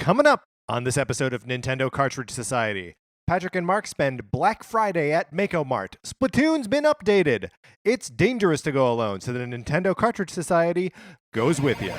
Coming up on this episode of Nintendo Cartridge Society, Patrick and Mark spend Black Friday at MakoMart. Splatoon's been updated. It's dangerous to go alone, so the Nintendo Cartridge Society goes with you.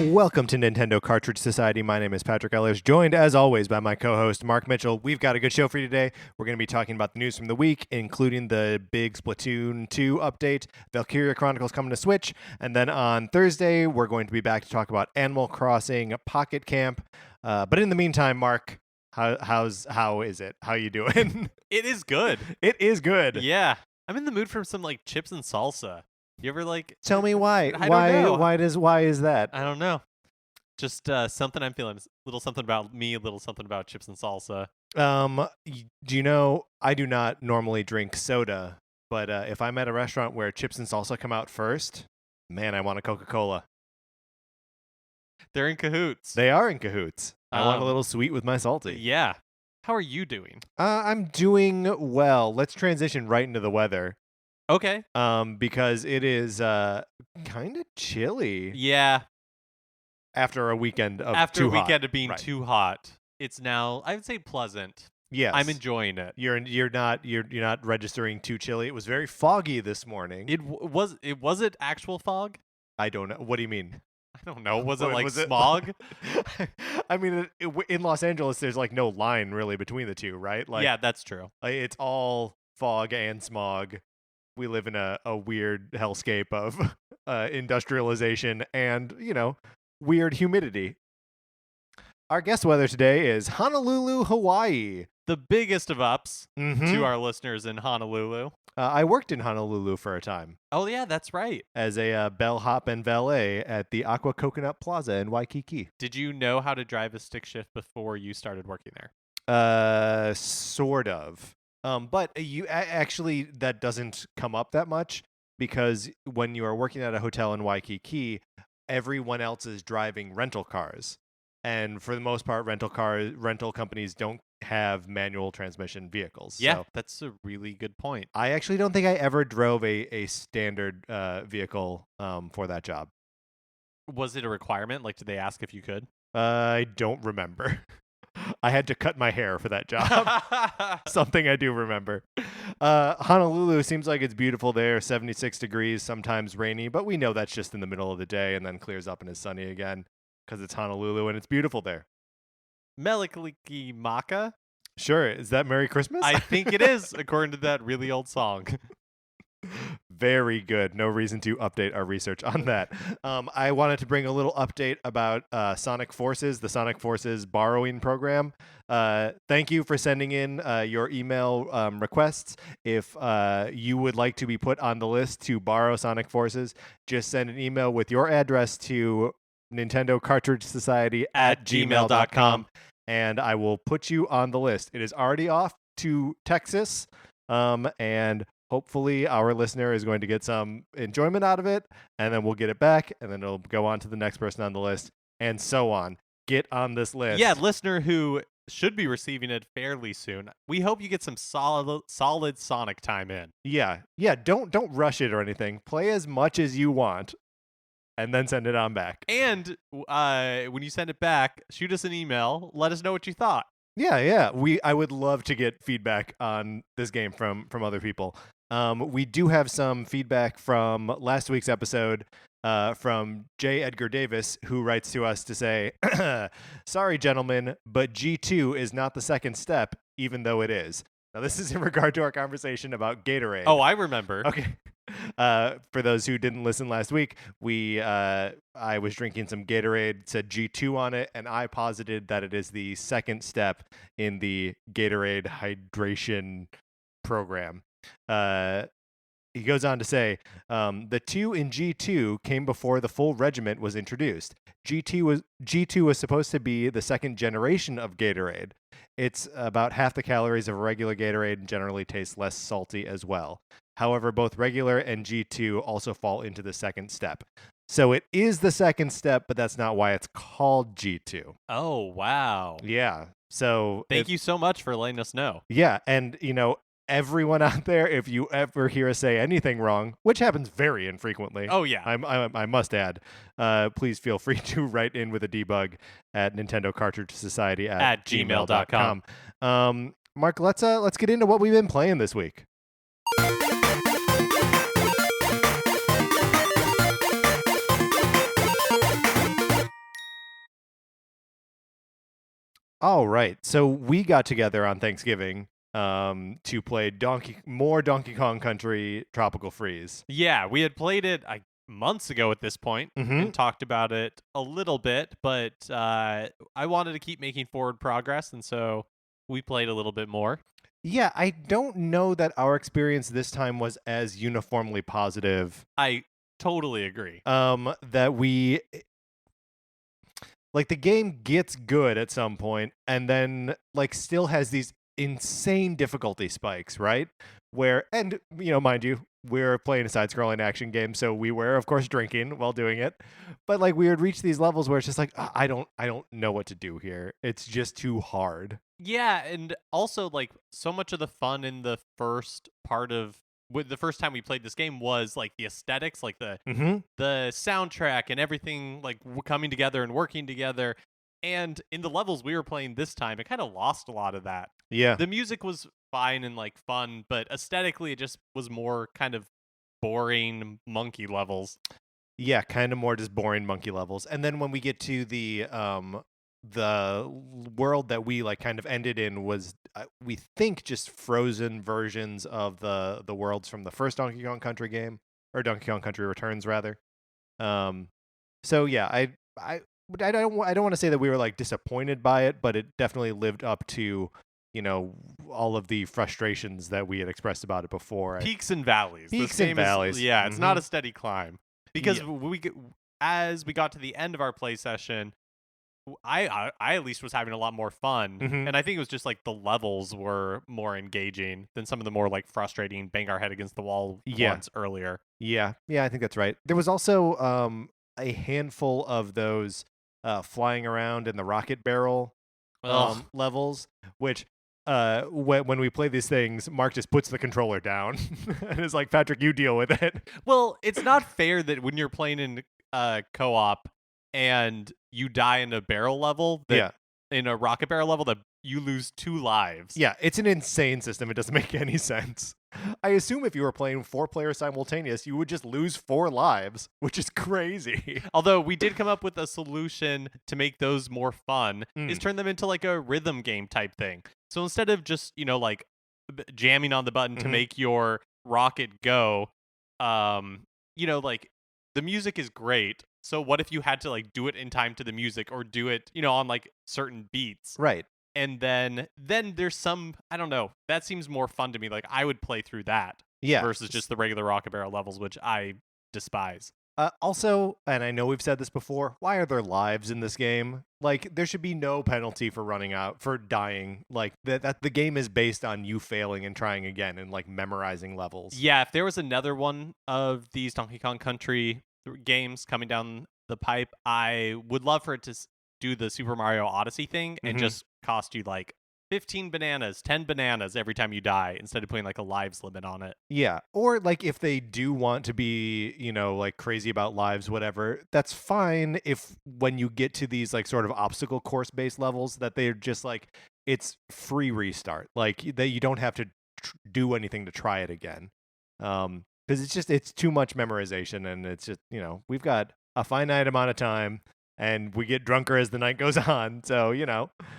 Welcome to Nintendo Cartridge Society. My name is Patrick Ellers, joined as always by my co-host Mark Mitchell. We've got a good show for you today. We're going to be talking about the news from the week, including the big Splatoon 2 update, Valkyria Chronicles coming to Switch, and then on Thursday we're going to be back to talk about Animal Crossing Pocket Camp. But in the meantime, Mark, how is it? How you doing? It is good. It is good. Yeah. I'm in the mood for some chips and salsa. You ever Tell me why? I don't know. Why is that? I don't know. Just something I'm feeling. A little something about me, a little something about chips and salsa. Do you know I do not normally drink soda, but if I'm at a restaurant where chips and salsa come out first, man, I want a Coca-Cola. They're in cahoots. They are in cahoots. I want a little sweet with my salty. Yeah. How are you doing? I'm doing well. Let's transition right into the weather. Okay. Because it is kind of chilly. Yeah. After a weekend of being too hot, it's now, I would say, pleasant. Yes, I'm enjoying it. You're not registering too chilly. It was very foggy this morning. Was it actual fog? I don't know. What do you mean? I don't know. Was it smog? I mean, in Los Angeles, there's no line really between the two, right? Yeah, that's true. It's all fog and smog. We live in a weird hellscape of industrialization and, weird humidity. Our guest weather today is Honolulu, Hawaii. The biggest of ups to our listeners in Honolulu. I worked in Honolulu for a time. Oh, yeah, that's right. As a bellhop and valet at the Aqua Coconut Plaza in Waikiki. Did you know how to drive a stick shift before you started working there? Sort of. But you actually, that doesn't come up that much because when you are working at a hotel in Waikiki, everyone else is driving rental cars. And for the most part, rental companies don't have manual transmission vehicles. Yeah, so that's a really good point. I actually don't think I ever drove a standard vehicle for that job. Was it a requirement? Did they ask if you could? I don't remember. I had to cut my hair for that job. Something I do remember. Honolulu seems like it's beautiful there. 76 degrees, sometimes rainy, but we know that's just in the middle of the day and then clears up and is sunny again because it's Honolulu and it's beautiful there. Melikaliki Maka? Sure. Is that Merry Christmas? I think it is, according to that really old song. Very good. No reason to update our research on that. I wanted to bring a little update about Sonic Forces, the Sonic Forces borrowing program. Thank you for sending in your email requests. If you would like to be put on the list to borrow Sonic Forces, just send an email with your address to Nintendo Cartridge Society at gmail.com, and I will put you on the list. It is already off to Texas, and hopefully our listener is going to get some enjoyment out of it, and then we'll get it back, and then it'll go on to the next person on the list, and so on. Get on this list. Yeah, listener who should be receiving it fairly soon. We hope you get some solid Sonic time in. Yeah. Don't rush it or anything. Play as much as you want, and then send it on back. And when you send it back, shoot us an email. Let us know what you thought. Yeah. I would love to get feedback on this game from other people. We do have some feedback from last week's episode from J. Edgar Davis, who writes to us to say, sorry, gentlemen, but G2 is not the second step, even though it is. Now, this is in regard to our conversation about Gatorade. Oh, I remember. Okay. For those who didn't listen last week, I was drinking some Gatorade, it said G2 on it, and I posited that it is the second step in the Gatorade hydration program. He goes on to say, the 2 in G2 came before the full regiment was introduced. G2 was supposed to be the second generation of Gatorade. It's about half the calories of a regular Gatorade and generally tastes less salty as well. However, both regular and G2 also fall into the second step. So it is the second step, but that's not why it's called G2. Oh, wow. Yeah. So Thank you so much for letting us know. Yeah, and everyone out there, if you ever hear us say anything wrong, which happens very infrequently. Oh, yeah. I must add, please feel free to write in with a debug at Nintendo Cartridge Society at gmail.com. Mark, let's get into what we've been playing this week. All right, so we got together on Thanksgiving to play more Donkey Kong Country Tropical Freeze. Yeah, we had played it months ago at this point and talked about it a little bit, but I wanted to keep making forward progress, and so we played a little bit more. Yeah, I don't know that our experience this time was as uniformly positive. I totally agree. That we... Like, the game gets good at some point and then, like, still has these insane difficulty spikes, right? Where, and, mind you, we're playing a side-scrolling action game, so we were, of course, drinking while doing it. But, like, we would reach these levels where it's just like, I don't know what to do here. It's just too hard. Yeah, and also, like, so much of the fun in the first part of the first time we played this game was like the aesthetics, like the soundtrack and everything, like coming together and working together. And in the levels we were playing this time, it kind of lost a lot of that. Yeah, the music was fine and like fun, but aesthetically it just was more kind of boring monkey levels. Yeah, kind of more just boring monkey levels. And then when we get to the world that we like kind of ended in was we think just frozen versions of the worlds from the first Donkey Kong Country game, or Donkey Kong Country Returns rather. So yeah, I don't want to say that we were like disappointed by it, but it definitely lived up to all of the frustrations that we had expressed about it before. Peaks and valleys. Peaks and valleys. Yeah, it's not a steady climb because as we got to the end of our play session, I at least was having a lot more fun, and I think it was just like the levels were more engaging than some of the more like frustrating bang our head against the wall ones earlier. Yeah, I think that's right. There was also a handful of those flying around in the rocket barrel levels, which when we play these things, Mark just puts the controller down and is like, Patrick, you deal with it. Well, it's not fair that when you're playing in co-op and you die in a barrel level, in a rocket barrel level, that you lose 2 lives. Yeah, it's an insane system. It doesn't make any sense. I assume if you were playing 4 players simultaneous, you would just lose 4 lives, which is crazy. Although we did come up with a solution to make those more fun, is turn them into like a rhythm game type thing. So instead of just, like jamming on the button to make your rocket go, like the music is great. So what if you had to like do it in time to the music, or do it, on like certain beats? Right. And then there's some, I don't know, that seems more fun to me. Like I would play through that versus just the regular rocket barrel levels, which I despise. Also, and I know we've said this before, why are there lives in this game? Like, there should be no penalty for dying. Like, that the game is based on you failing and trying again and, like, memorizing levels. Yeah, if there was another one of these Donkey Kong Country games coming down the pipe, I would love for it to do the Super Mario Odyssey thing and just cost you, like, 15 bananas, 10 bananas every time you die, instead of putting like a lives limit on it. Yeah. Or like if they do want to be, like crazy about lives, whatever, that's fine if when you get to these like sort of obstacle course based levels that they're just like, it's free restart. Like that you don't have to do anything to try it again. Because it's too much memorization, and it's just, we've got a finite amount of time. And we get drunker as the night goes on, so,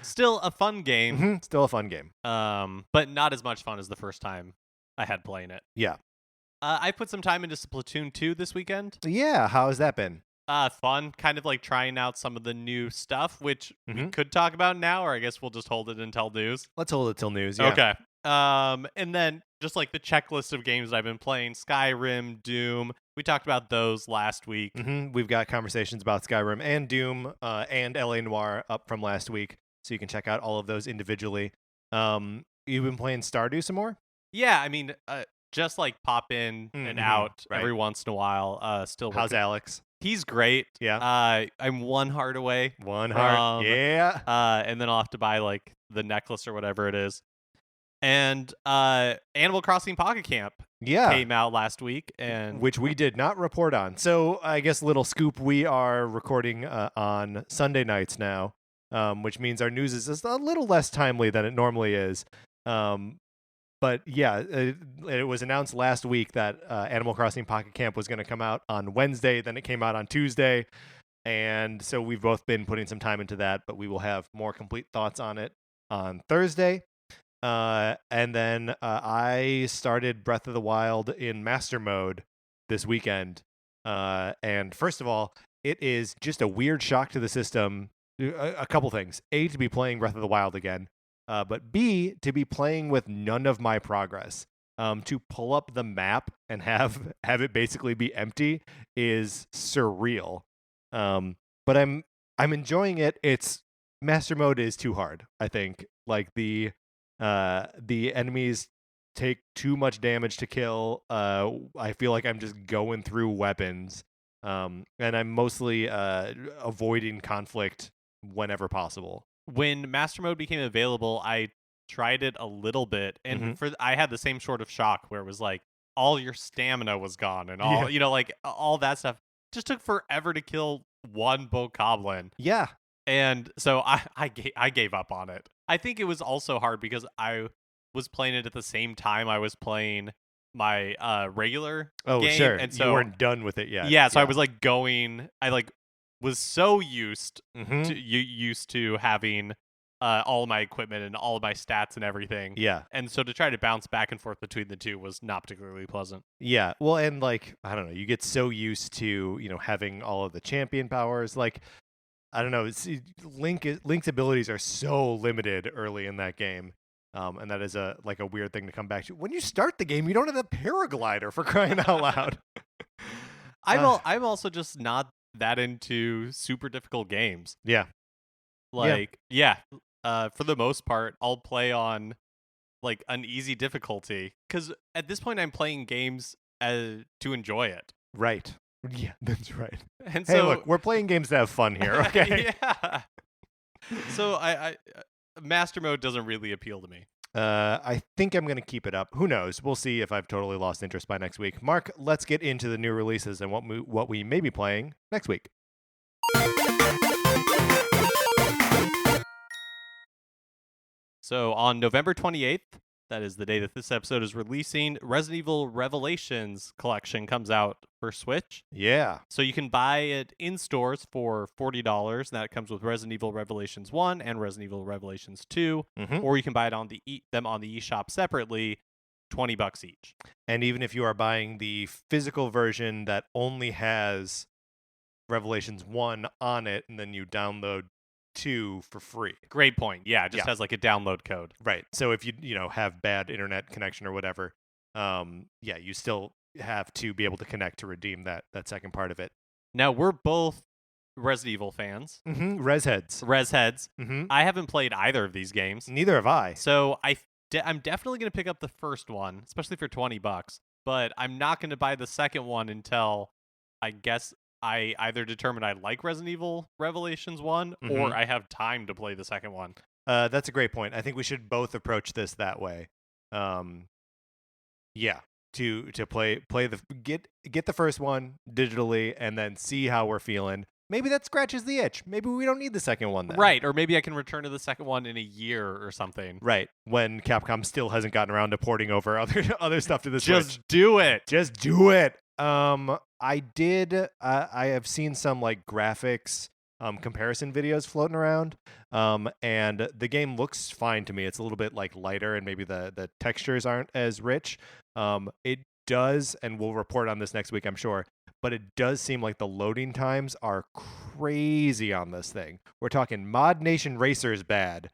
Still a fun game. Still a fun game. But not as much fun as the first time I had playing it. Yeah. I put some time into Splatoon 2 this weekend. Yeah, how has that been? Fun. Kind of like trying out some of the new stuff, which we could talk about now, or I guess we'll just hold it until news. Let's hold it till news, yeah. Okay. And then just like the checklist of games I've been playing: Skyrim, Doom. We talked about those last week. We've got conversations about Skyrim and Doom and LA Noire up from last week, so you can check out all of those individually. You've been playing Stardew some more? Yeah, I mean, just like pop in and out right. every once in a while. Still How's working. Alex? He's great. Yeah. I'm one heart away. One heart. Yeah. And then I'll have to buy like the necklace or whatever it is. And Animal Crossing Pocket Camp came out last week, and which we did not report on. So I guess little scoop, we are recording on Sunday nights now, which means our news is just a little less timely than it normally is. But yeah, it was announced last week that Animal Crossing Pocket Camp was going to come out on Wednesday. Then it came out on Tuesday. And so we've both been putting some time into that, but we will have more complete thoughts on it on Thursday. And then I started Breath of the Wild in Master Mode this weekend. And first of all, it is just a weird shock to the system. A couple things. A, to be playing Breath of the Wild again. But B, to be playing with none of my progress. To pull up the map and have it basically be empty is surreal. But I'm enjoying it. It's Master Mode is too hard, I think. Like the enemies take too much damage to kill. I feel like I'm just going through weapons. And I'm mostly avoiding conflict whenever possible. When Master Mode became available, I tried it a little bit, and I had the same sort of shock where it was like all your stamina was gone, and all like all that stuff just took forever to kill one bokoblin. Yeah, and so I gave up on it. I think it was also hard because I was playing it at the same time I was playing my regular game. Sure. And so you weren't done with it yet. Yeah, so I was like was so used to having all of my equipment and all of my stats and everything. Yeah. And so to try to bounce back and forth between the two was not particularly pleasant. Yeah. Well, and like, I don't know, you get so used to, having all of the champion powers. Like, I don't know, Link's abilities are so limited early in that game. And that is a weird thing to come back to. When you start the game, you don't have the paraglider, for crying out loud. I'm also just not that into super difficult games. Yeah. For the most part, I'll play on like an easy difficulty because at this point I'm playing games to enjoy it. Right. Yeah, that's right. And hey, look, we're playing games to have fun here, okay? Yeah. So I Master Mode doesn't really appeal to me. I think I'm going to keep it up. Who knows? We'll see if I've totally lost interest by next week. Mark, let's get into the new releases and what we may be playing next week. So on November 28th, that is the day that this episode is releasing, Resident Evil Revelations Collection comes out for Switch. Yeah. So you can buy it in stores for $40, and that comes with Resident Evil Revelations 1 and Resident Evil Revelations 2, or you can buy it on them on the eShop separately, $20 each. And even if you are buying the physical version that only has Revelations 1 on it, and then you download 2 for free. Great point. Yeah, it just has like a download code. Right. So if you have bad internet connection or whatever, you still have to be able to connect to redeem that second part of it. Now, we're both Resident Evil fans. Res heads. I haven't played either of these games. Neither have I. So I'm definitely going to pick up the first one, especially for $20, but I'm not going to buy the second one until I guess I either determine I like Resident Evil Revelations 1 or I have time to play the second one. That's a great point. I think we should both approach this that way. To play get the first one digitally and then see how we're feeling. Maybe that scratches the itch. Maybe we don't need the second one then. Right, or maybe I can return to the second one in a year or something. Right, when Capcom still hasn't gotten around to porting over other stuff to the Switch. Just do it. Just do it. I have seen some like graphics comparison videos floating around, and the game looks fine to me. It's a little bit like lighter, and maybe the textures aren't as rich. It does, and we'll report on this next week, I'm sure, but it does seem like the loading times are crazy on this thing. We're talking Mod Nation Racers bad,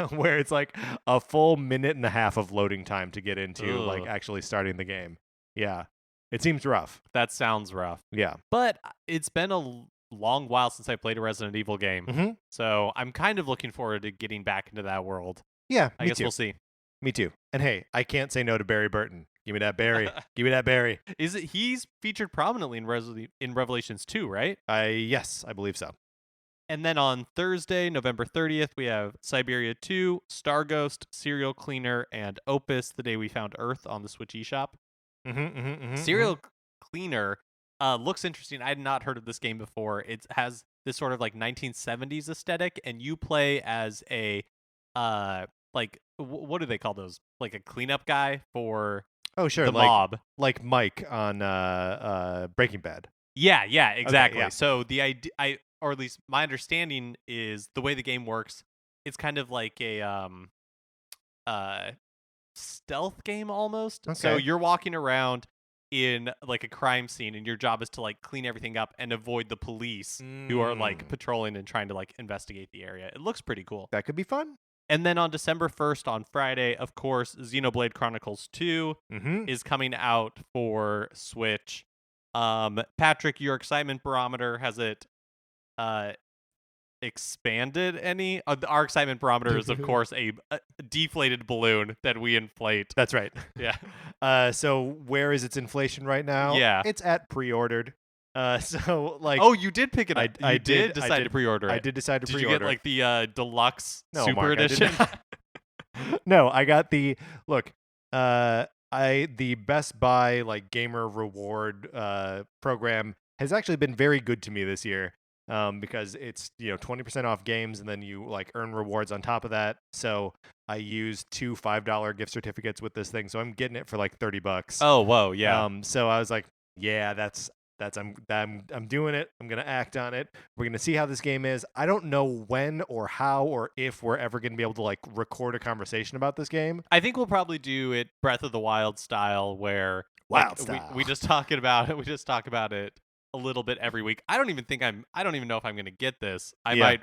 where it's like a full minute and a half of loading time to get into like actually starting the game. Yeah. It seems rough. That sounds rough. Yeah. But it's been a long while since I played a Resident Evil game. So I'm kind of looking forward to getting back into that world. Yeah, I guess we'll see. Me too. And hey, I can't say no to Barry Burton. Give me that Barry. Give me that Barry. He's featured prominently in Revelations 2, right? Yes, I believe so. And then on Thursday, November 30th, we have Siberia 2, Star Ghost, Serial Cleaner, and Opus: The Day We Found Earth on the Switch eShop. Serial Cleaner looks interesting. I had not heard of this game before. It has this sort of like 1970s aesthetic, and you play as a what do they call those? Like a cleanup guy for the mob, like Mike on Breaking Bad. Yeah, exactly. Okay, yeah. So the idea, or at least my understanding is the way the game works. It's kind of like a stealth game almost. Okay. So you're walking around in like a crime scene, and your job is to like clean everything up and avoid the police who are like patrolling and trying to like investigate the area. It looks pretty cool. That could be fun. And then on December 1st, on Friday, of course, Xenoblade Chronicles 2 is coming out for Switch. Patrick, your excitement barometer, has it expanded any? Our excitement barometer is, of course, a deflated balloon that we inflate. That's right. Yeah. So where is its inflation right now? Yeah. It's at pre-ordered. So like, oh, you did pick it up. I did decide to pre-order it. I did decide to Did pre-order. you get like the deluxe No, super Mark, edition? No, I got the the Best Buy like gamer reward program has actually been very good to me this year. Because it's 20% off games, and then you like earn rewards on top of that. So I used 2 $5 gift certificates with this thing, so I'm getting it for like $30. Oh, whoa, yeah. So I was like, yeah, that's I'm doing it. I'm gonna act on it. We're gonna see how this game is. I don't know when or how or if we're ever gonna be able to like record a conversation about this game. I think we'll probably do it Breath of the Wild style, where we just talk about it. We just talk about it a little bit every week. I don't even know if I'm gonna get this. I might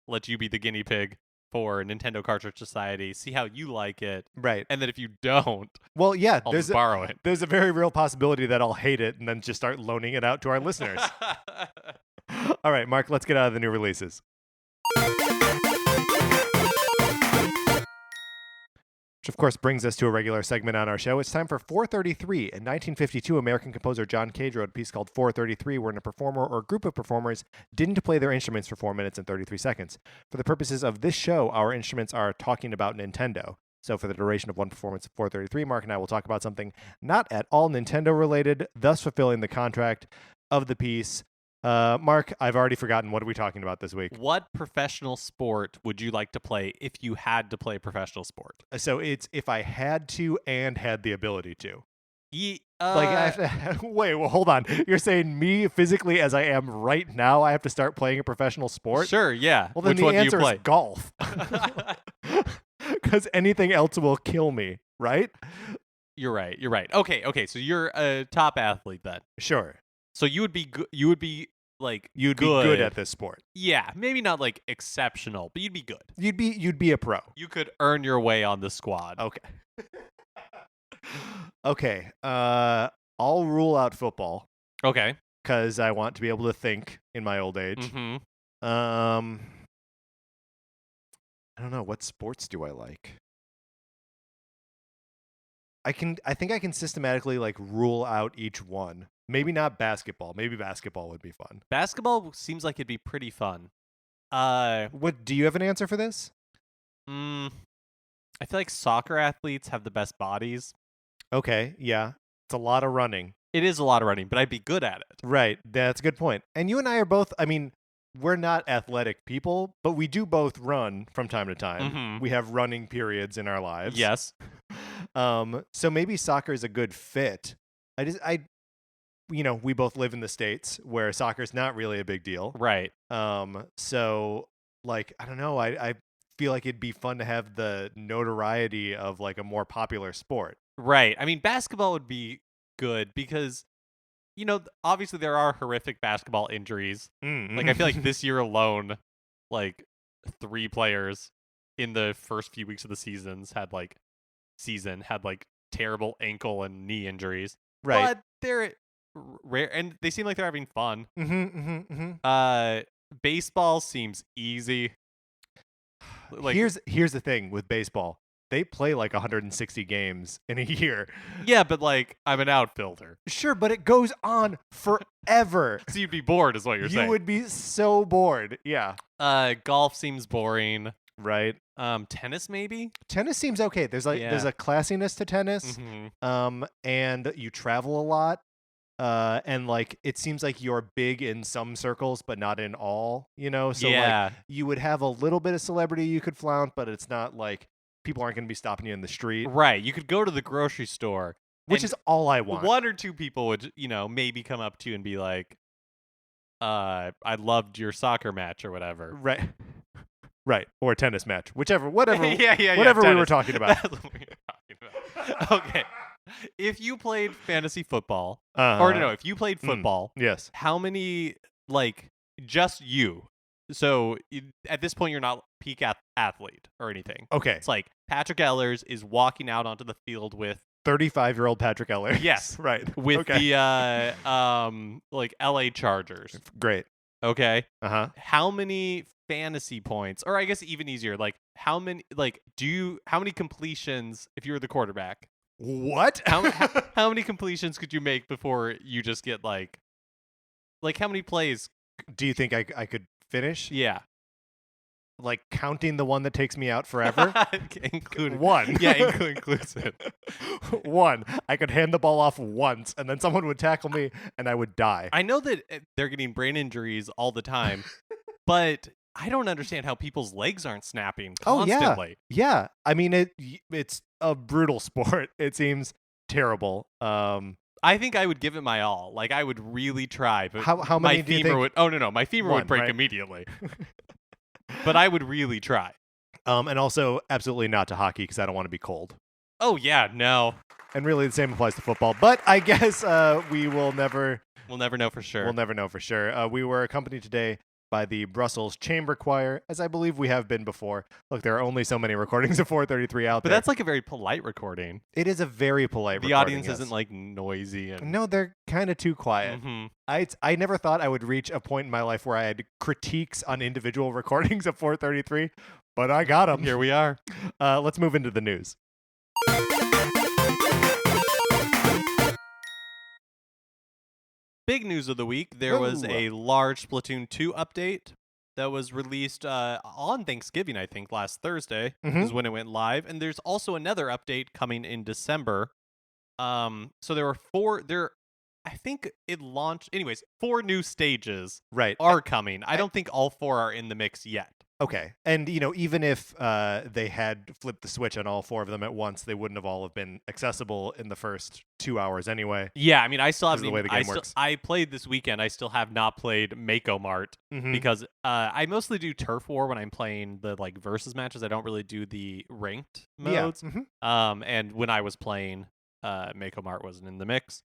let you be the guinea pig for Nintendo Cartridge Society, see how you like it, right? And then if you don't, well, yeah, I'll just borrow it. There's a very real possibility that I'll hate it and then just start loaning it out to our listeners. All right, Mark, let's get out of the new releases. Which, of course, brings us to a regular segment on our show. It's time for 433. In 1952, American composer John Cage wrote a piece called 433, wherein a performer or group of performers didn't play their instruments for 4 minutes and 33 seconds. For the purposes of this show, our instruments are talking about Nintendo. So for the duration of one performance of 433, Mark and I will talk about something not at all Nintendo-related, thus fulfilling the contract of the piece. Mark, I've already forgotten. What are we talking about this week? What professional sport would you like to play if you had to play a professional sport? So it's if I had to and had the ability to. Like I have to, wait, well, hold on. You're saying me physically as I am right now, I have to start playing a professional sport? Sure, yeah. Well, then Which the one answer do you play? is golf. Because anything else will kill me, right? You're right. Okay. So you're a top athlete then. Sure. So you would be good. You'd be good at this sport. Yeah, maybe not like exceptional, but you'd be good. You'd be a pro. You could earn your way on the squad. Okay. Okay. I'll rule out football. Okay. Because I want to be able to think in my old age. Mm-hmm. I don't know, what sports do I like? I think I can systematically like rule out each one. Maybe not basketball. Maybe basketball would be fun. Basketball seems like it'd be pretty fun. What do you have an answer for this? I feel like soccer athletes have the best bodies. Okay, yeah. It's a lot of running. It is a lot of running, but I'd be good at it. Right. That's a good point. And you and I are both, I mean, we're not athletic people, but we do both run from time to time. Mm-hmm. We have running periods in our lives. Yes. So maybe soccer is a good fit. We both live in the States where soccer is not really a big deal. Right. So like, I don't know. I feel like it'd be fun to have the notoriety of like a more popular sport. Right. I mean, basketball would be good because, obviously there are horrific basketball injuries. Mm-hmm. Like, I feel like this year alone, like 3 players in the first few weeks of the season had like terrible ankle and knee injuries. Right. But they're rare and they seem like they're having fun. Baseball seems easy. Here's the thing with baseball. they play like 160 games in a year. Yeah, but like I'm an outfielder. Sure, but it goes on forever. So you'd be bored, is what you're saying. You would be so bored. Yeah. Golf seems boring. Right. Tennis maybe? Tennis seems okay. There's a classiness to tennis. And you travel a lot. And like it seems like you're big in some circles but not in all, so like you would have a little bit of celebrity you could flaunt, but it's not like people aren't going to be stopping you in the street. Right. You could go to the grocery store, which is all I want. One or two people would, maybe come up to you and be like, I loved your soccer match or whatever. Right. Or a tennis match. Whatever whatever we were talking about. That's what we were talking about. Okay. If you played fantasy football, if you played football, yes. How many, like, just you? So at this point, you're not peak athlete or anything. Okay. It's like Patrick Ellers is walking out onto the field with 35-year-old Patrick Ellers. Yes. Right. With the like LA Chargers. Great. Okay. How many fantasy points, or I guess even easier, like how many completions if you were the quarterback? What? How many completions could you make before you just get like how many plays? Do you think I could finish? Yeah. Like counting the one that takes me out forever? Including one. Yeah, inclusive. One. I could hand the ball off once and then someone would tackle me and I would die. I know that they're getting brain injuries all the time, but I don't understand how people's legs aren't snapping constantly. Oh, yeah. I mean, it's a brutal sport. It seems terrible. I think I would give it my all. Like, I would really try. But how many do you think? My femur would break immediately. But I would really try. And also, absolutely not to hockey because I don't want to be cold. Oh, yeah, no. And really, the same applies to football. But I guess we will never... We'll never know for sure. We'll never know for sure. We were accompanied today by the Brussels Chamber Choir, as I believe we have been before. Look, there are only so many recordings of 433 out there. But that's like a very polite recording. It is a very polite recording. The audience isn't like noisy. And... No, they're kind of too quiet. I never thought I would reach a point in my life where I had critiques on individual recordings of 433, but I got them. Here we are. Let's move into the news. Big news of the week, there was a large Splatoon 2 update that was released on Thanksgiving, I think, last Thursday is when it went live. And there's also another update coming in December. So there were I think it launched, anyways, 4 new stages are coming. I don't think all 4 are in the mix yet. Okay. And, even if they had flipped the switch on all 4 of them at once, they wouldn't have all have been accessible in the first 2 hours anyway. Yeah, I mean, I still have the way the game works. I played this weekend. I still have not played MakoMart because I mostly do Turf War when I'm playing the like versus matches. I don't really do the ranked modes. Yeah. And when I was playing, MakoMart wasn't in the mix.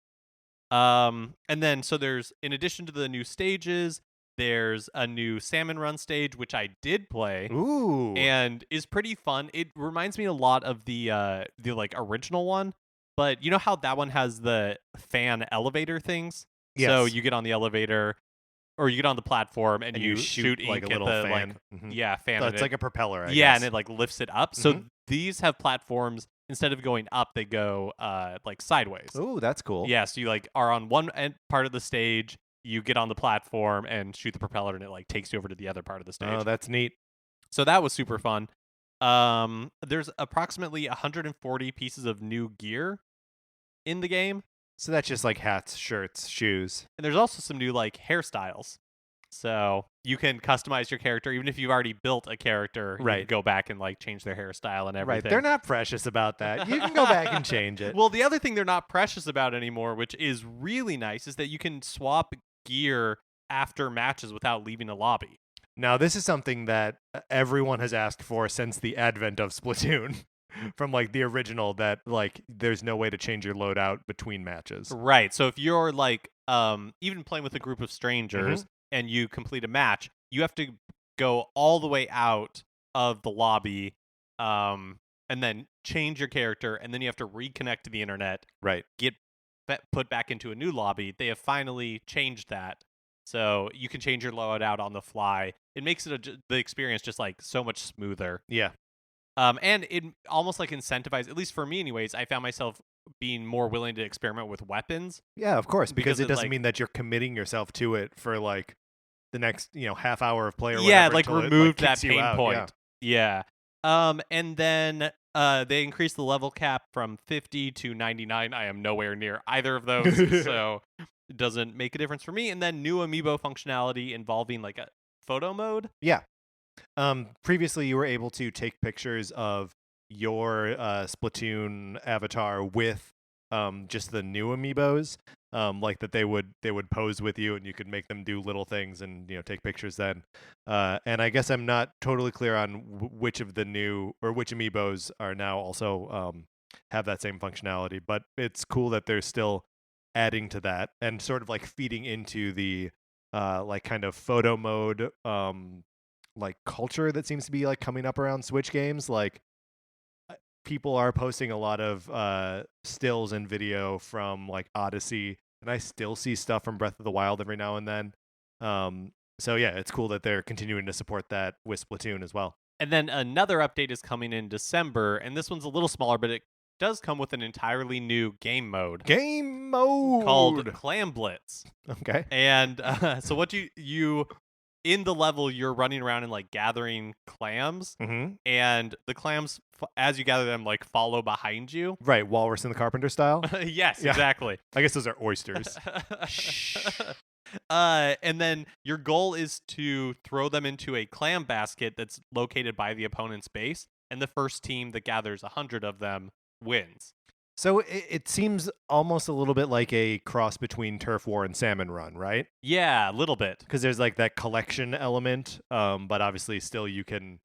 And then so there's, in addition to the new stages, there's a new Salmon Run stage, which I did play. Ooh. And is pretty fun. It reminds me a lot of the like original one, but you know how that one has the fan elevator things? Yes. So you get on the elevator or you get on the platform and you shoot like ink a little at the fan. Fan. So it's like a propeller, I guess. Yeah, and it like lifts it up. So these have platforms, instead of going up, they go like sideways. Ooh, that's cool. Yeah, so you like are on one part of the stage, you get on the platform and shoot the propeller, and it like takes you over to the other part of the stage. Oh, that's neat. So that was super fun. There's approximately 140 pieces of new gear in the game. So that's just like hats, shirts, shoes. And there's also some new like hairstyles. So you can customize your character, even if you've already built a character. You can go back and like change their hairstyle and everything. Right, they're not precious about that. You can go back and change it. Well, the other thing they're not precious about anymore, which is really nice, is that you can swap gear after matches without leaving a lobby. Now, this is something that everyone has asked for since the advent of Splatoon. From like the original, that like there's no way to change your loadout between matches. Right. So if you're like even playing with a group of strangers and you complete a match, you have to go all the way out of the lobby and then change your character, and then you have to reconnect to the internet. Right. Get put back into a new lobby. They have finally changed that. So you can change your loadout on the fly. It makes it the experience just like so much smoother. Yeah. And it almost like incentivized, at least for me anyways, I found myself being more willing to experiment with weapons. Yeah, of course, because it it's doesn't like, mean that you're committing yourself to it for like the next, half hour of play or yeah, whatever like until it removed that kicks you pain out. point. Yeah. And then they increased the level cap from 50 to 99. I am nowhere near either of those, Yeah. so it doesn't make a difference for me. And then new amiibo functionality involving like a photo mode. Yeah. Previously, you were able to take pictures of your Splatoon avatar with just the new amiibos, like that they would pose with you, and you could make them do little things and take pictures then. And I guess I'm not totally clear on which of the new or which amiibos are now also have that same functionality, but it's cool that they're still adding to that and sort of like feeding into the like kind of photo mode like culture that seems to be like coming up around Switch games. Like people are posting a lot of stills and video from like Odyssey, and I still see stuff from Breath of the Wild every now and then. So yeah, it's cool that they're continuing to support that with Splatoon as well. And then another update is coming in December, and this one's a little smaller, but it does come with an entirely new game mode. Game mode called Clam Blitz. Okay. And so what you in the level, you're running around and like gathering clams, and the clams, as you gather them, like follow behind you. Right, Walrus in the Carpenter style. Yes, yeah. Exactly. I guess those are oysters. And then your goal is to throw them into a clam basket that's located by the opponent's base, and the first team that gathers 100 of them wins. So it seems almost a little bit like a cross between Turf War and Salmon Run, right? Yeah, a little bit. Because there's like that collection element, but obviously still you can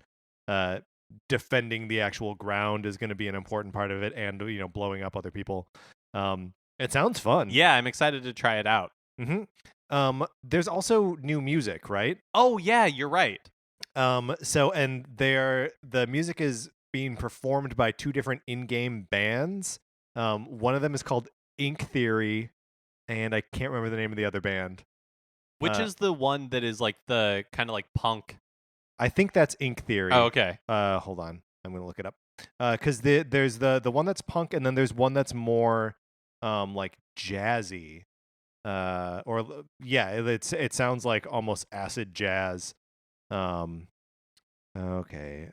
defending the actual ground is going to be an important part of it, and blowing up other people. It sounds fun. Yeah, I'm excited to try it out. There's also new music, right? Oh yeah, you're right. So and the music is being performed by two different in-game bands. One of them is called Ink Theory, and I can't remember the name of the other band. Which is the one that is like the kind of like punk? I think that's Ink Theory. Oh, okay. Hold on, I'm gonna look it up. Because there's the one that's punk, and then there's one that's more like jazzy. It sounds like almost acid jazz. Okay.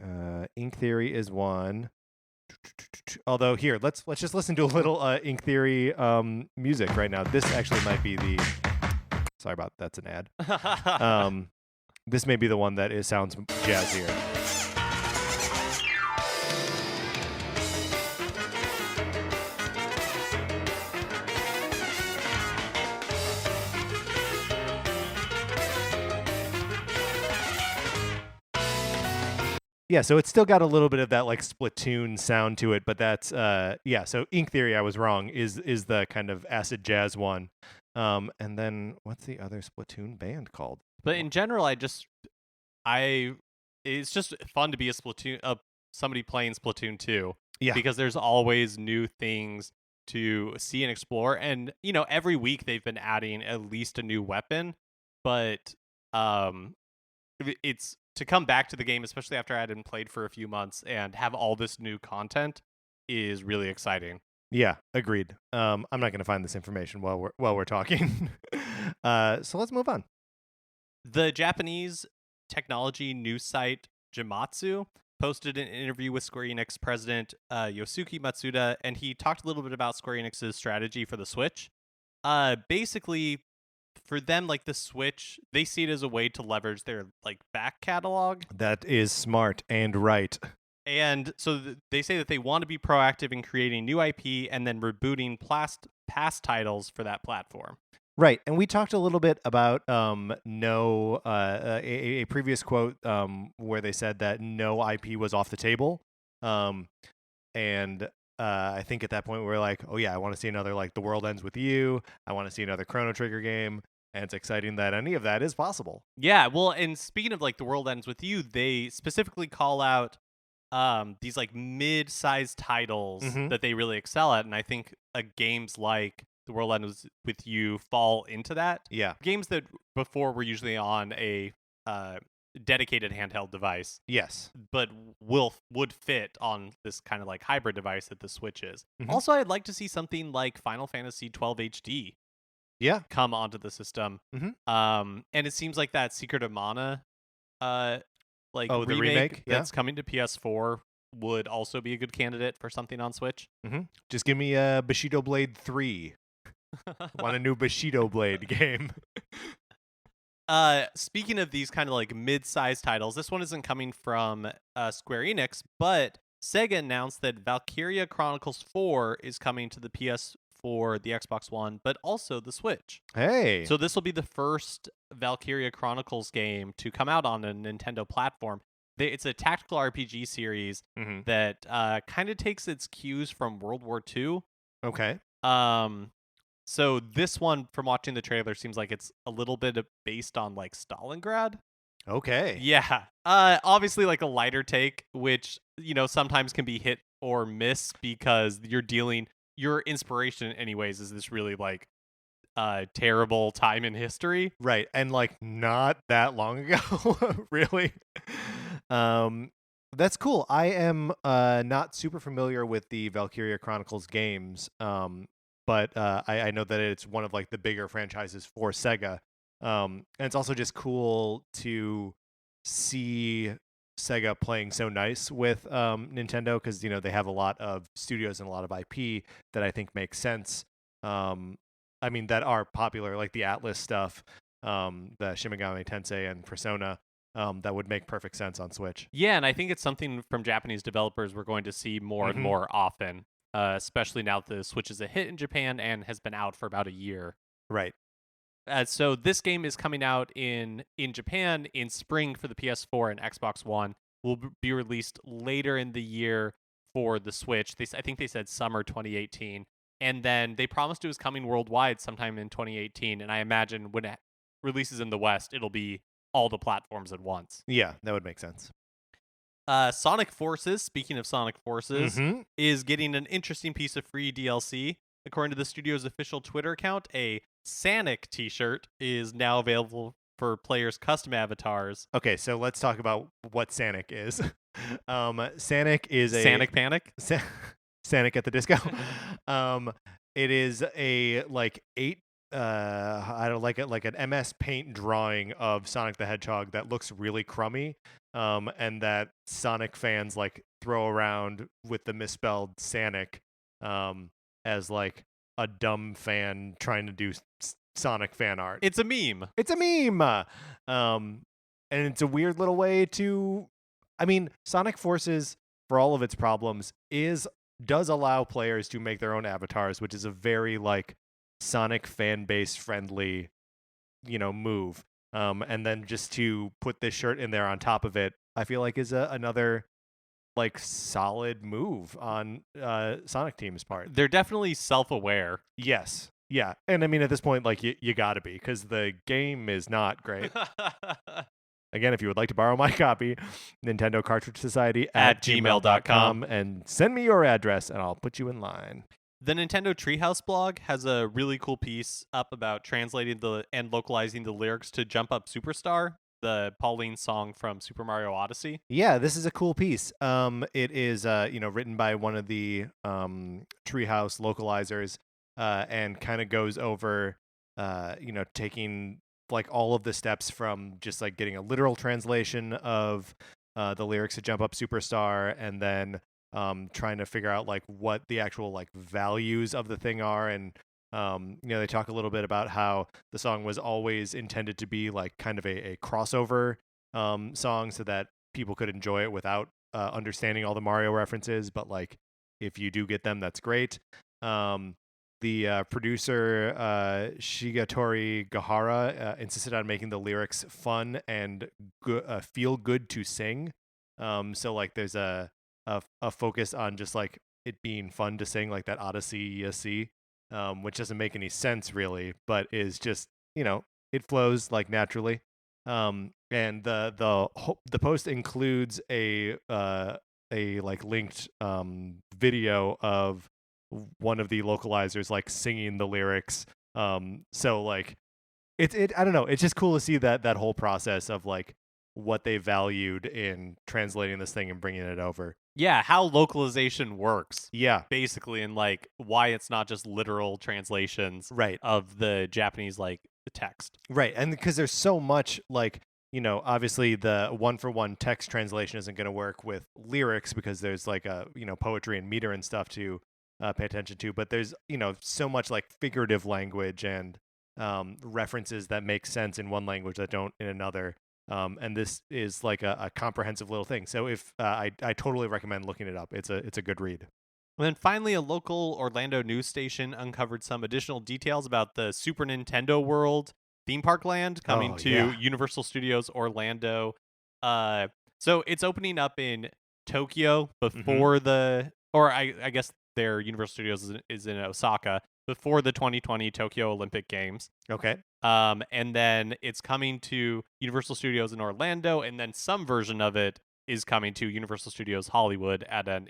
Ink Theory is one. Although here, let's just listen to a little Ink Theory music right now. This actually might be the. Sorry about that's an ad. This may be the one that sounds jazzier. Yeah, so it's still got a little bit of that like Splatoon sound to it, but that's so Ink Theory, I was wrong, is the kind of acid jazz one. And then what's the other Splatoon band called? But in general, it's just fun to be somebody playing Splatoon 2. Yeah. Because there's always new things to see and explore, and every week they've been adding at least a new weapon, but it's to come back to the game, especially after I hadn't played for a few months, and have all this new content is really exciting. Yeah, agreed. I'm not going to find this information while we're talking. So let's move on. The Japanese technology news site Jimatsu posted an interview with Square Enix president Yosuke Matsuda, and he talked a little bit about Square Enix's strategy for the Switch. Basically, for them, like the Switch, they see it as a way to leverage their like back catalog. That is smart and right. And so they say that they want to be proactive in creating new IP and then rebooting past titles for that platform. Right, and we talked a little bit about a previous quote where they said that no IP was off the table, and I think at that point we were like, oh yeah, I want to see another like The World Ends With You. I want to see another Chrono Trigger game, and it's exciting that any of that is possible. Yeah, well, and speaking of like The World Ends With You, they specifically call out these like mid-sized titles that they really excel at, and I think games like The World Ends With You fall into that. Yeah, games that before were usually on a dedicated handheld device, Yes. but would fit on this kind of like hybrid device that the Switch is. Mhm. Also, I'd like to see something like Final Fantasy 12 HD Yeah. come onto the system. Mhm. And it seems like that Secret of Mana like Oh, the remake? Yeah. that's coming to PS4 would also be a good candidate for something on Switch. Mhm. Just give me a Bushido Blade 3. Want a new Bushido Blade game. Speaking of these kind of like mid-sized titles, this one isn't coming from Square Enix, but Sega announced that Valkyria Chronicles 4 is coming to the PS4, the Xbox One, but also the Switch. Hey. So this will be the first Valkyria Chronicles game to come out on a Nintendo platform. It's a tactical RPG series Mhm. that kind of takes its cues from World War II. Okay. So this one, from watching the trailer, seems like it's a little bit based on like Stalingrad. Okay. Yeah. Obviously like a lighter take, which, sometimes can be hit or miss because your inspiration anyways is this really like terrible time in history. Right. And like not that long ago, really. That's cool. I am not super familiar with the Valkyria Chronicles games. But I know that it's one of like the bigger franchises for Sega. And it's also just cool to see Sega playing so nice with Nintendo because they have a lot of studios and a lot of IP that I think makes sense. I mean that are popular, like the Atlas stuff, the Shin Megami Tensei and Persona. That would make perfect sense on Switch. Yeah, and I think it's something from Japanese developers we're going to see more and more often. Especially now that the Switch is a hit in Japan and has been out for about a year. Right. So this game is coming out in Japan in spring for the PS4 and Xbox One. Will be released later in the year for the Switch. I think they said summer 2018. And then they promised it was coming worldwide sometime in 2018. And I imagine when it releases in the West, it'll be all the platforms at once. Yeah, that would make sense. Sonic Forces, speaking of Sonic Forces, Mhm. is getting an interesting piece of free DLC. According to the studio's official Twitter account, a Sonic t-shirt is now available for players' custom avatars. Okay, so let's talk about what Sonic is. Sonic is a Sonic Panic? Sonic at the Disco. It is a like 8 I don't like it, like an MS Paint drawing of Sonic the Hedgehog that looks really crummy, and that Sonic fans like throw around with the misspelled Sonic, as like a dumb fan trying to do Sonic fan art. It's a meme. It's a meme, and it's a weird little way to. I mean, Sonic Forces, for all of its problems, does allow players to make their own avatars, which is a very like Sonic fan base friendly, move. And then just to put this shirt in there on top of it, I feel like is another like solid move on Sonic Team's part. They're definitely self-aware. Yes. Yeah. And I mean, at this point, like you gotta be, because the game is not great. Again, if you would like to borrow my copy, Nintendo Cartridge Society at gmail.com, and send me your address and I'll put you in line. The Nintendo Treehouse blog has a really cool piece up about translating and localizing the lyrics to Jump Up Superstar, the Pauline song from Super Mario Odyssey. Yeah, this is a cool piece. It is written by one of the Treehouse localizers, and kind of goes over taking like all of the steps from just like getting a literal translation of the lyrics to Jump Up Superstar, and then trying to figure out like what the actual like values of the thing are. And they talk a little bit about how the song was always intended to be like kind of a crossover song, so that people could enjoy it without understanding all the Mario references, but like if you do get them, that's great. The producer, Shigetori Gahara, insisted on making the lyrics fun and feel good to sing. So like there's a focus on just like it being fun to sing, like that Odyssey you see, which doesn't make any sense really, but is just, it flows like naturally. And the post includes a like linked video of one of the localizers like singing the lyrics. So like it I don't know, it's just cool to see that whole process of like what they valued in translating this thing and bringing it over. Yeah, how localization works. Yeah. Basically, and like why it's not just literal translations Right. of the Japanese like the text. Right. And because there's so much like, obviously the one for one text translation isn't going to work with lyrics because there's like a, poetry and meter and stuff to pay attention to. But there's, so much like figurative language and references that make sense in one language that don't in another. And this is like a comprehensive little thing. So if I totally recommend looking it up. It's a good read. And then finally, a local Orlando news station uncovered some additional details about the Super Nintendo World theme park land coming to Universal Studios Orlando. So it's opening up in Tokyo before I guess their Universal Studios is in Osaka before the 2020 Tokyo Olympic Games. Okay. And then it's coming to Universal Studios in Orlando, and then some version of it is coming to Universal Studios Hollywood at an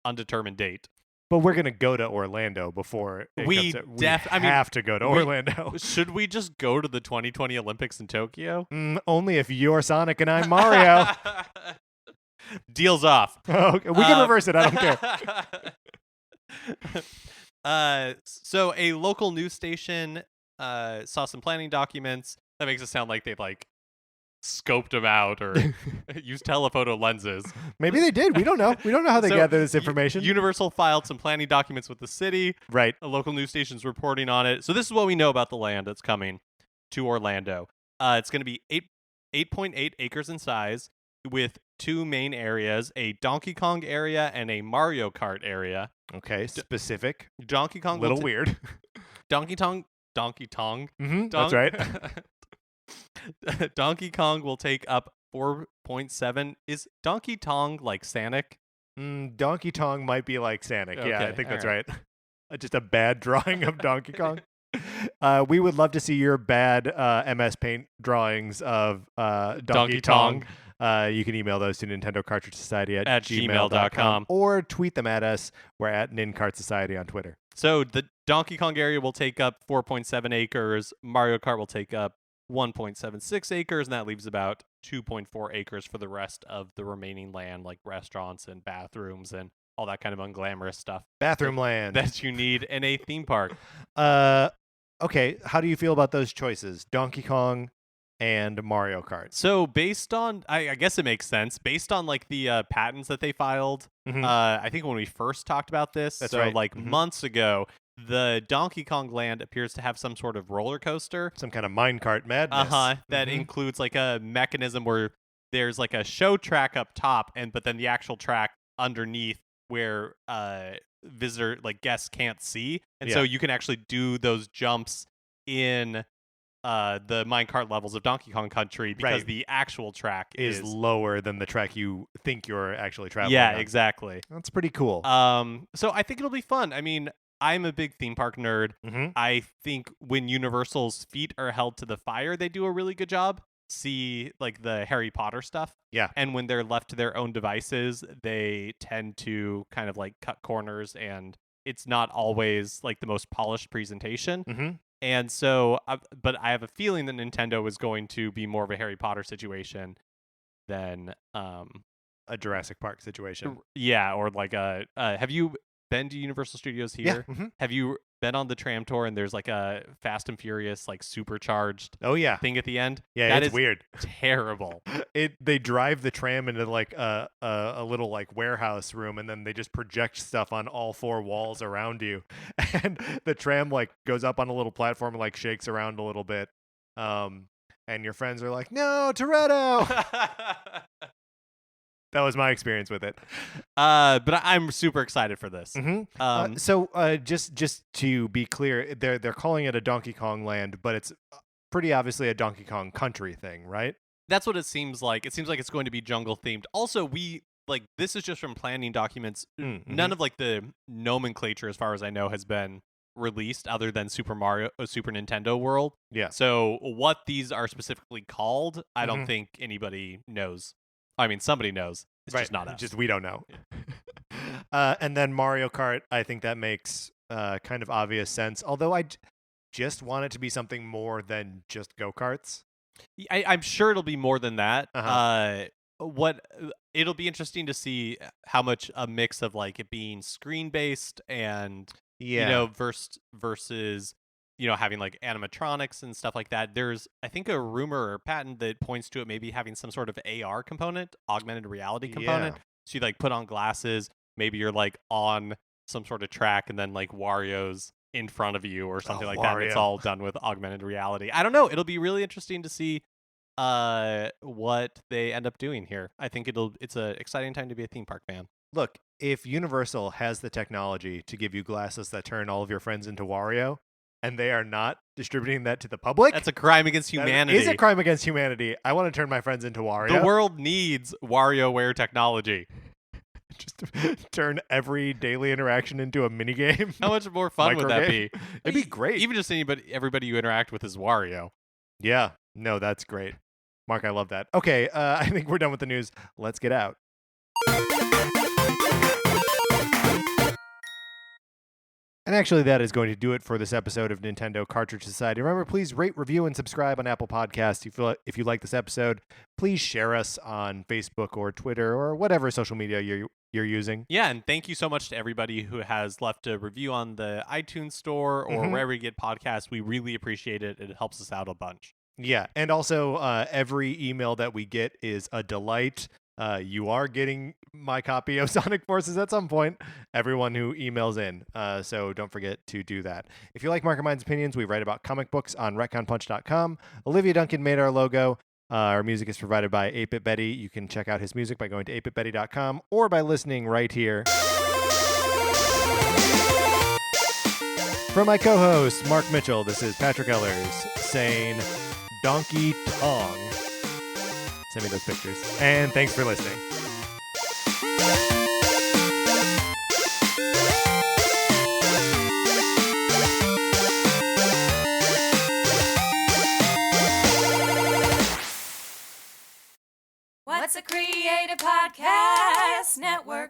undetermined date. But we're gonna go to Orlando before we have to go to Orlando. Should we just go to the 2020 Olympics in Tokyo? Only if you're Sonic and I'm Mario. Deals off. Okay, we can reverse it. I don't care. So a local news station saw some planning documents. That makes it sound like they've like scoped them out or used telephoto lenses. Maybe they did. We don't know. We don't know how they gather this information. Universal filed some planning documents with the city. Right. A local news station's reporting on it. So this is what we know about the land that's coming to Orlando. It's going to be 8.8 acres in size with two main areas, a Donkey Kong area and a Mario Kart area. Okay, specific. Donkey Kong. Little weird. Donkey Kong. That's right. Donkey Kong will take up 4.7. Is Donkey Kong like Sonic? Donkey Kong might be like Sonic. Okay, yeah, I think that's right. Just a bad drawing of Donkey Kong. We would love to see your bad MS Paint drawings of Donkey Kong. You can email those to Nintendo Cartridge Society at gmail.com or tweet them at us. We're at NinCart Society on Twitter. So the Donkey Kong area will take up 4.7 acres. Mario Kart will take up 1.76 acres, and that leaves about 2.4 acres for the rest of the remaining land, like restaurants and bathrooms and all that kind of unglamorous stuff. Bathroom land. That you need in a theme park. Okay, how do you feel about those choices? Donkey Kong and Mario Kart. So based on, I guess it makes sense, based on like the patents that they filed, I think when we first talked about this, that's right. like months ago, the Donkey Kong land appears to have some sort of roller coaster. Some kind of minecart madness. That includes like a mechanism where there's like a show track up top, but then the actual track underneath where visitor, like guests can't see. And so you can actually do those jumps in the minecart levels of Donkey Kong Country because the actual track is lower than the track you think you're actually traveling on. Yeah, exactly. That's pretty cool. So I think it'll be fun. I mean, I'm a big theme park nerd. I think when Universal's feet are held to the fire, they do a really good job. See, like the Harry Potter stuff. Yeah. And when they're left to their own devices, they tend to kind of like cut corners, and it's not always like the most polished presentation. And so, but I have a feeling that Nintendo is going to be more of a Harry Potter situation than a Jurassic Park situation. Yeah, or like have you been to Universal Studios here? Yeah. Have you been on the tram tour and there's like a Fast and Furious like supercharged thing at the end? Yeah, that it's weird. Terrible. They drive the tram into like a little like warehouse room, and then they just project stuff on all four walls around you. And the tram like goes up on a little platform and like shakes around a little bit. And your friends are like, "No, Toretto." That was my experience with it. But I'm super excited for this. So just to be clear, they're calling it a Donkey Kong land, but it's pretty obviously a Donkey Kong Country thing, right? That's what it seems like. It seems like it's going to be jungle themed. Also, this is just from planning documents. None of like the nomenclature, as far as I know, has been released other than Super Nintendo World. Yeah. So what these are specifically called, I don't think anybody knows. I mean, somebody knows. It's just not us. Just we don't know. Yeah. And then Mario Kart, I think that makes kind of obvious sense. Although I just want it to be something more than just go-karts. I'm sure it'll be more than that. Uh-huh. It'll be interesting to see how much a mix of like it being screen based and Yeah. versus having like animatronics and stuff like that. There's I think a rumor or patent that points to it maybe having some sort of AR component, augmented reality component. Yeah. So you like put on glasses, maybe you're like on some sort of track and then like Wario's in front of you or something like that, and it's Wario. all done with augmented reality. I don't know. It'll be really interesting to see what they end up doing here. I think it's an exciting time to be a theme park fan. Look, if Universal has the technology to give you glasses that turn all of your friends into Wario, and they are not distributing that to the public, That's a crime against humanity. That is a crime against humanity. I want to turn my friends into Wario. The world needs WarioWare technology. Just to turn every daily interaction into a minigame. How much more fun would that be? It'd be great. Even just everybody you interact with is Wario. Yeah. No, that's great. Mark, I love that. Okay, I think we're done with the news. Let's get out. And actually, that is going to do it for this episode of Nintendo Cartridge Society. Remember, please rate, review, and subscribe on Apple Podcasts. If you like this episode, please share us on Facebook or Twitter or whatever social media you're using. Yeah, and thank you so much to everybody who has left a review on the iTunes store or wherever you get podcasts. We really appreciate it. It helps us out a bunch. Yeah, and also every email that we get is a delight. You are getting my copy of Sonic Forces at some point, everyone who emails in. So don't forget to do that. If you like Mark and Mine's opinions, we write about comic books on retconpunch.com. Olivia Duncan made our logo. Our music is provided by 8-Bit Betty. You can check out his music by going to 8bitbetty.com or by listening right here. From my co-host, Mark Mitchell, this is Patrick Ellers saying Donkey Tong. Send me those pictures. And thanks for listening. What's a Creative Podcast Network?